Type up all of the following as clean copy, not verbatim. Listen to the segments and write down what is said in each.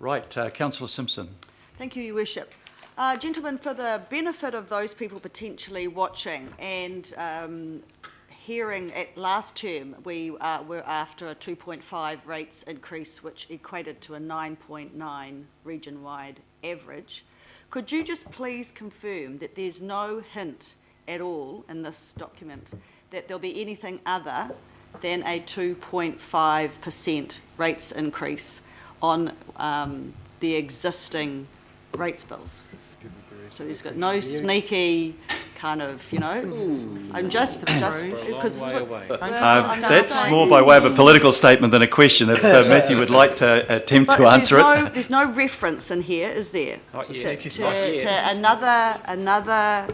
Right, Councillor Simpson. Thank you, Your Worship. Gentlemen, for the benefit of those people potentially watching and hearing at last term, we were after a 2.5 rates increase, which equated to a 9.9 region-wide average. Could you just please confirm that there's no hint at all in this document that there'll be anything other than a 2.5% rates increase on the existing rates bills? So there's got no sneaky kind of, I'm just because That's more by way of a political statement than a question. If Matthew would like to attempt to answer it. There's no reference in here, is there? To another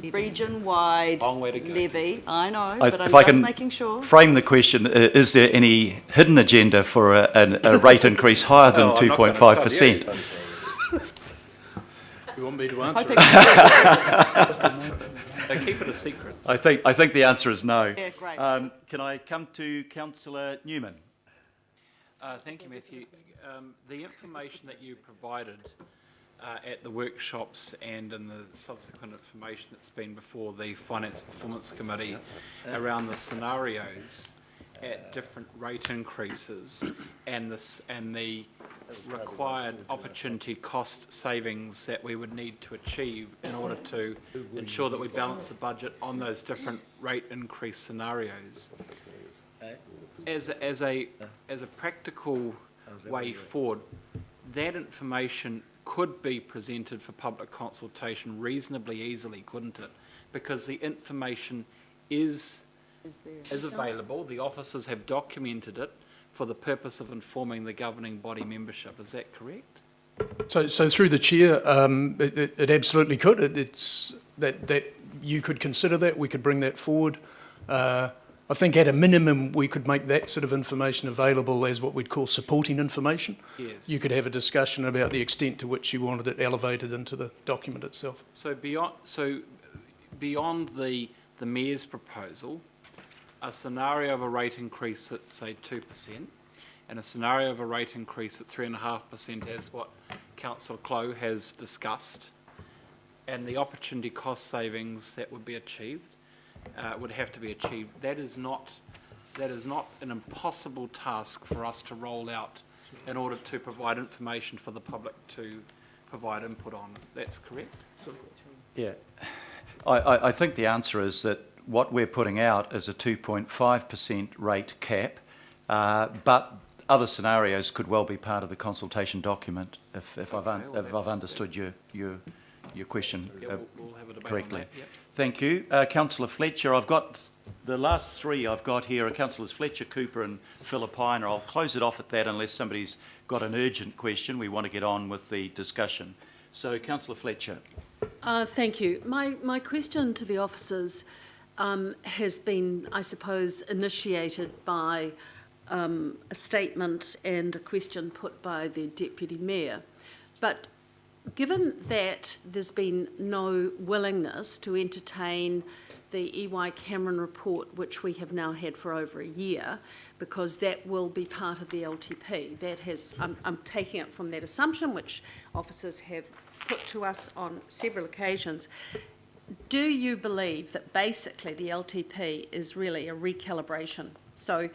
region-wide levy. I know, but I'm just making sure. Frame the question: is there any hidden agenda for a rate increase higher than 2.5%? You want me to answer it? Keep it a secret. I think the answer is no. Yeah, great. Can I come to Councillor Newman? Thank you, Matthew. The information that you provided at the workshops and in the subsequent information that's been before the Finance Performance Committee around the scenarios at different rate increases and the required opportunity cost savings that we would need to achieve in order to ensure that we balance the budget on those different rate increase scenarios. As a practical way forward, that information could be presented for public consultation reasonably easily, couldn't it? Because the information is available. The officers have documented it for the purpose of informing the governing body membership. Is that correct? So through the chair, it absolutely could. It's that you could consider that. We could bring that forward. I think at a minimum we could make that sort of information available as what we'd call supporting information. Yes. You could have a discussion about the extent to which you wanted it elevated into the document itself. So beyond the Mayor's proposal, a scenario of a rate increase at, say, 2% and a scenario of a rate increase at 3.5%, as what Councillor Clough has discussed, and the opportunity cost savings that would be achieved, would have to be achieved. That is not an impossible task for us to roll out in order to provide information for the public to provide input on. That's correct? Yeah. I think the answer is that what we're putting out is a 2.5% rate cap, but other scenarios could well be part of the consultation document if I've understood your question we'll have a debate correctly. on that, yep. Thank you. Councillor Fletcher, I've got the last three I've got here are Councillors Fletcher, Cooper and Philippine. I'll close it off at that unless somebody's got an urgent question. We want to get on with the discussion. So, Councillor Fletcher. Thank you. My question to the officers has been, I suppose, initiated by a statement and a question put by the Deputy Mayor. But given that there's been no willingness to entertain the EY Cameron report, which we have now had for over a year, because that will be part of the LTP, that has, I'm taking it from that assumption, which officers have put to us on several occasions. Do you believe that basically the LTP is really a recalibration? So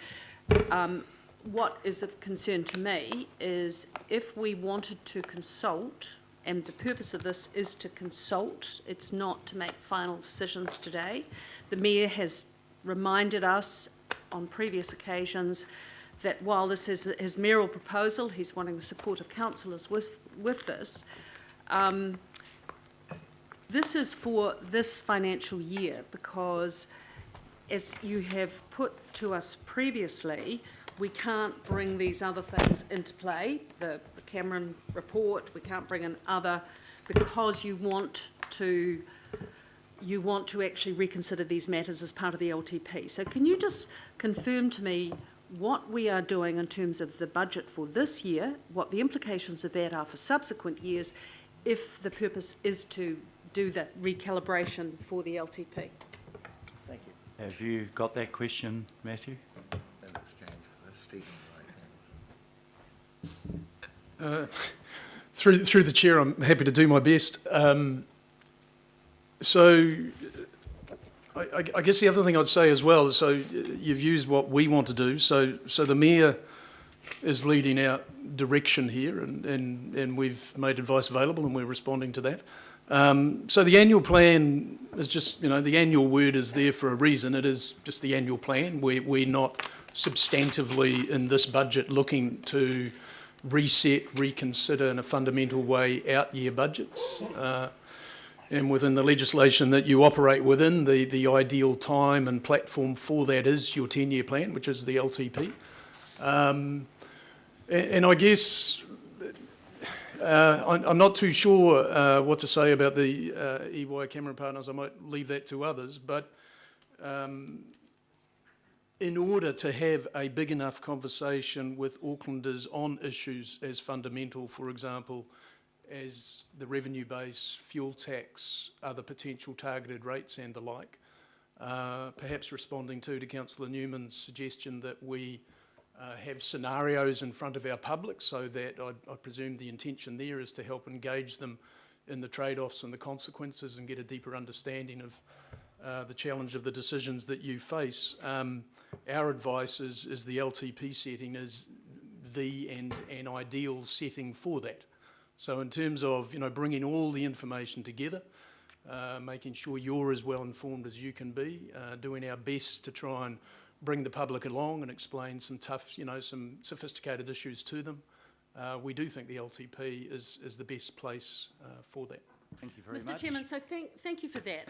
what is of concern to me is if we wanted to consult, and the purpose of this is to consult, it's not to make final decisions today. The Mayor has reminded us on previous occasions that while this is his mayoral proposal, he's wanting the support of councillors with this. This is for this financial year because, as you have put to us previously, we can't bring these other things into play, the Cameron report, we can't bring in other, because you want to actually reconsider these matters as part of the LTP. So can you just confirm to me what we are doing in terms of the budget for this year, what the implications of that are for subsequent years, if the purpose is to do that recalibration for the LTP? Thank you. Have you got that question, Matthew? Through the chair, I'm happy to do my best. So I guess the other thing I'd say as well is, so you've used what we want to do. So the Mayor is leading out direction here, and we've made advice available and we're responding to that. So the annual plan is just, the annual word is there for a reason. It is just the annual plan. We're not substantively in this budget looking to reset, reconsider in a fundamental way out-year budgets. And within the legislation that you operate within, the ideal time and platform for that is your 10-year plan, which is the LTP. And I guess I'm not too sure what to say about the EY Cameron Partners. I might leave that to others. But in order to have a big enough conversation with Aucklanders on issues as fundamental, for example, as the revenue base, fuel tax, other potential targeted rates and the like, perhaps responding to Councillor Newman's suggestion that we have scenarios in front of our public, so that I presume the intention there is to help engage them in the trade-offs and the consequences and get a deeper understanding of the challenge of the decisions that you face. Our advice is the LTP setting is the and ideal setting for that. So in terms of bringing all the information together, making sure you're as well informed as you can be, doing our best to try and bring the public along and explain some tough, some sophisticated issues to them. We do think the LTP is the best place for that. Thank you very Mr. much. Chairman, so thank you for that.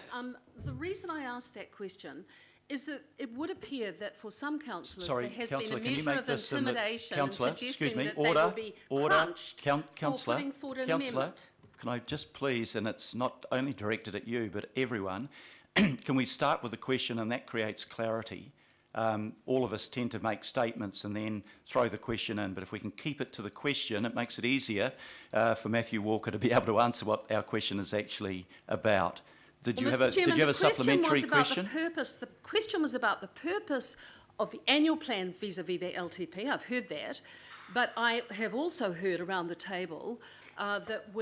The reason I asked that question is that it would appear that for some councillors there has been a measure of intimidation in suggesting that they will be crunched for putting forward an amendment. Can I just please, and it's not only directed at you but everyone, can we start with the question, and that creates clarity. All of us tend to make statements and then throw the question in, but if we can keep it to the question, it makes it easier for Matthew Walker to be able to answer what our question is actually about. Did you have a supplementary question? The question was about the purpose of the annual plan vis-à-vis the LTP. I've heard that, but I have also heard around the table that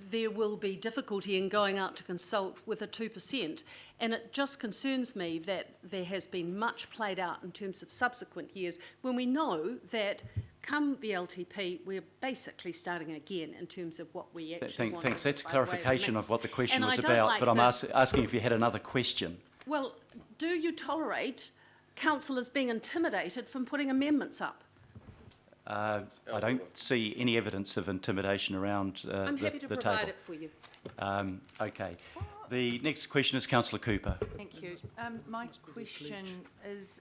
there will be difficulty in going out to consult with a 2%. And it just concerns me that there has been much played out in terms of subsequent years when we know that come the LTP, we're basically starting again in terms of what we actually want. Thanks. That's a clarification of what the question was about, but I'm asking if you had another question. Well, do you tolerate councillors being intimidated from putting amendments up? I don't see any evidence of intimidation around the table. I'm happy to provide it for you. Okay. The next question is Councillor Cooper. Thank you. My question is,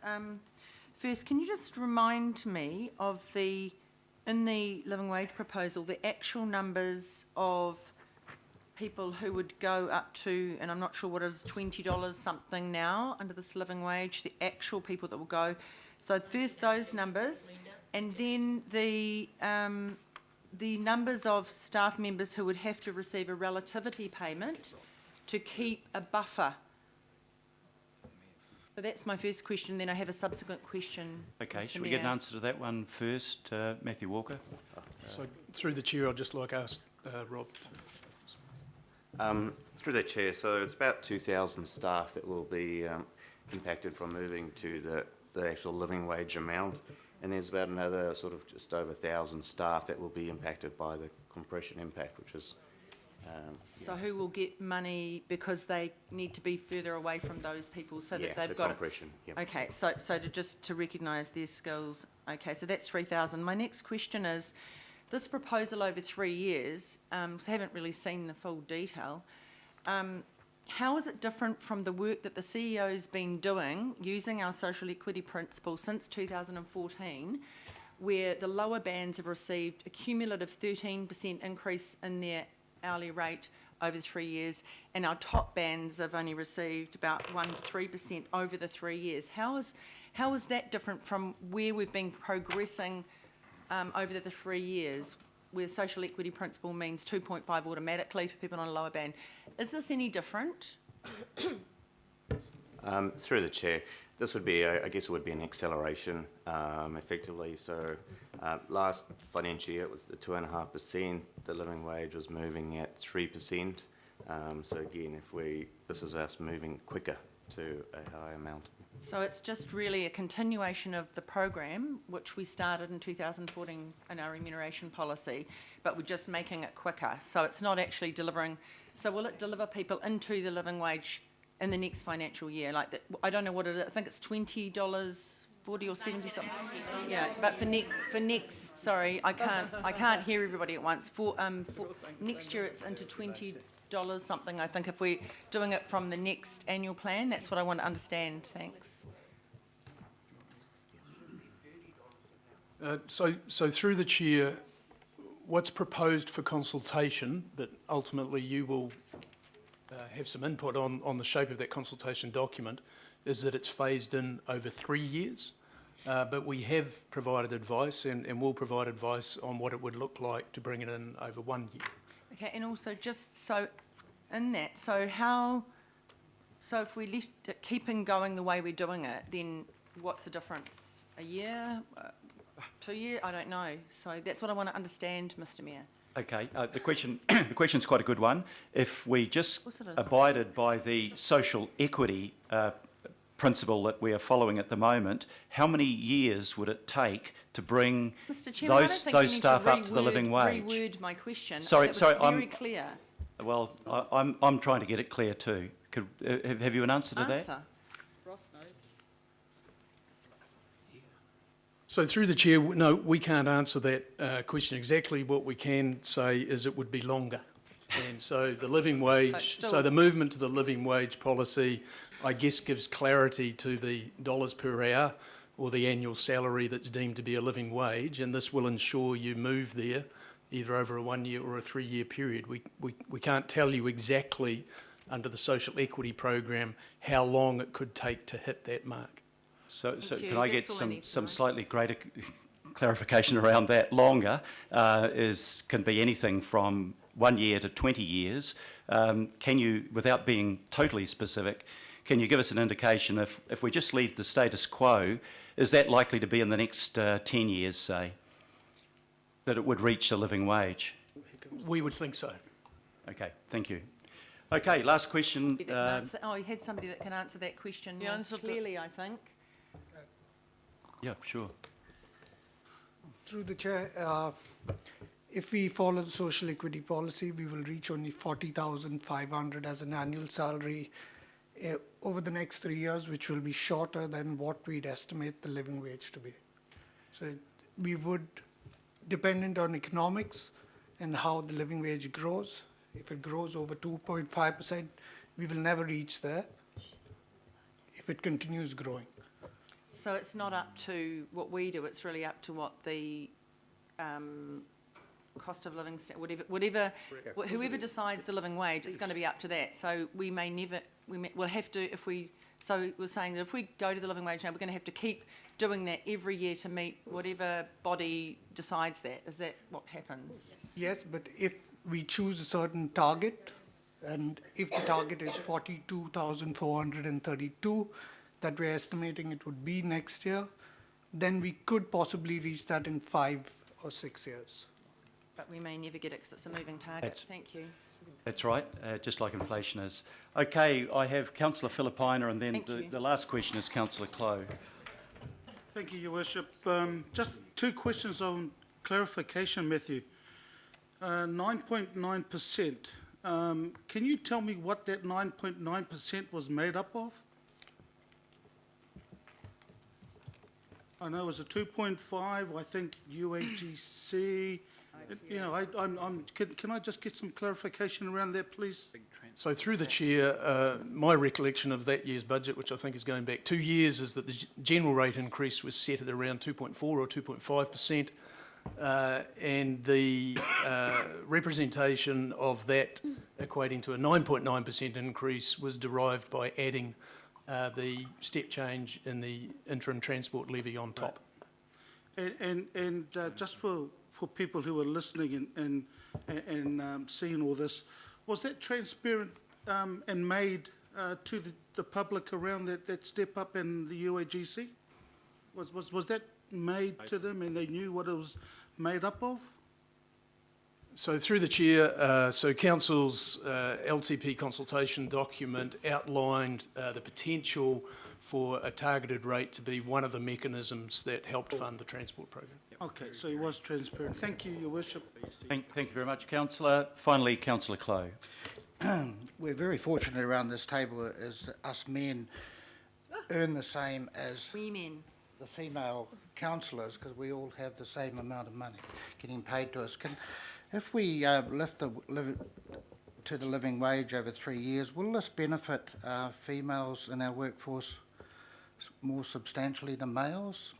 first, can you just remind me of in the living wage proposal, the actual numbers of people who would go up to, and I'm not sure what is $20 something now under this living wage, the actual people that will go. So first those numbers, and then the numbers of staff members who would have to receive a relativity payment to keep a buffer. So that's my first question, then I have a subsequent question. Okay, Mr. should we Mayor. get an answer to that one first, Matthew Walker? So through the chair, I'd just like to ask Rob. Through the chair, so it's about 2,000 staff that will be impacted from moving to the actual living wage amount, and there's about another sort of just over 1,000 staff that will be impacted by the compression impact, which is So who will get money because they need to be further away from those people so that they've the got compression. Yep. Okay, so to recognise their skills. Okay, so that's 3,000. My next question is, this proposal over 3 years, because I haven't really seen the full detail, how is it different from the work that the CEO's been doing using our social equity principle since 2014, where the lower bands have received a cumulative 13% increase in their hourly rate over 3 years, and our top bands have only received about 1 to 3% over the 3 years. How is that different from where we've been progressing over the 3 years, where social equity principle means 2.5 automatically for people on a lower band? Is this any different? Through the chair, this would be, I guess it would be an acceleration, effectively. So Last financial year, it was the 2.5%. The living wage was moving at 3%. So again, this is us moving quicker to a higher amount. So it's just really a continuation of the program, which we started in 2014 in our remuneration policy, but we're just making it quicker. So it's not actually delivering, so will it deliver people into the living wage in the next financial year? Like, I don't know what it is, I think it's $20, 40 or 70 something. Yeah, but for next, sorry, I can't hear everybody at once. For next year, it's into $20 something, I think, if we're doing it from the next annual plan. That's what I want to understand. Thanks. So through the chair, what's proposed for consultation, but ultimately you will have some input on the shape of that consultation document, is that it's phased in over 3 years. But we have provided advice and will provide advice on what it would look like to bring it in over 1 year. Okay, and also just so in that, so if we left it keeping going the way we're doing it, then what's the difference? A year? 2 years? I don't know. So that's what I want to understand, Mr. Mayor. Okay, the question's quite a good one. If we just Of course it is. abided by the social equity principle that we are following at the moment, how many years would it take to bring Mr. Chairman, I don't those think you need staff to up to the living wage? reword my question. Sorry, It was sorry, very clear. Well, I'm trying to get it clear too. Have you an answer to that? Answer. Ross knows. So through the chair, no, we can't answer that question exactly. What we can say is it would be longer. And so the living wage, still- so the movement to the living wage policy, I guess, gives clarity to the dollars per hour or the annual salary that's deemed to be a living wage, and this will ensure you move there either over a 1 year or a 3 year period. We can't tell you exactly under the social equity program how long it could take to hit that mark. So Thank you. can I get That's all I need to some know. slightly greater clarification around that? Longer can be anything from 1 year to 20 years. Can you, without being totally specific, can you give us an indication if we just leave the status quo, is that likely to be in the next 10 years, say, that it would reach the living wage? We would think so. Okay, thank you. Okay, last question. You had somebody that can answer that question more clearly, I think. Yeah, sure. Through the chair, if we follow the social equity policy, we will reach only 40,500 as an annual salary over the next 3 years, which will be shorter than what we'd estimate the living wage to be. So we would, dependent on economics and how the living wage grows, if it grows over 2.5%, we will never reach there if it continues growing. So it's not up to what we do, it's really up to what the cost of living, whoever decides the living wage, it's going to be up to that. So we'll have to, so we're saying that if we go to the living wage now, we're going to have to keep doing that every year to meet whatever body decides that. Is that what happens? Yes, but if we choose a certain target, and if the target is 42,432, that we're estimating it would be next year, then we could possibly reach that in 5 or 6 years. But we may never get it because it's a moving target. Thank you. That's right, just like inflation is. Okay, I have Councillor Philippina, and then Thank you. the last question is Councillor Clow. Thank you, Your Worship. Just 2 questions on clarification, Matthew. 9.9%. Can you tell me what that 9.9% was made up of? I know it was a 2.5, I think UAGC. Can I just get some clarification around that, please? So through the chair, my recollection of that year's budget, which I think is going back 2 years, is that the general rate increase was set at around 2.4 or 2.5%, and the representation of that equating to a 9.9% increase was derived by adding the step change in the interim transport levy on top. And just for people who are listening and seeing all this, was that transparent and made to the public around that step up in the UAGC? Was that made to them and they knew what it was made up of? So through the chair, so council's LTP consultation document outlined the potential for a targeted rate to be one of the mechanisms that helped fund the transport program. Okay, so it was transparent. Thank you, Your Worship. Thank you very much, councillor. Finally, councillor Clow. We're very fortunate around this table as us men earn the same as Women. the female councillors, because we all have the same amount of money getting paid to us. If we lift to the living wage over 3 years, will this benefit females in our workforce more substantially than males?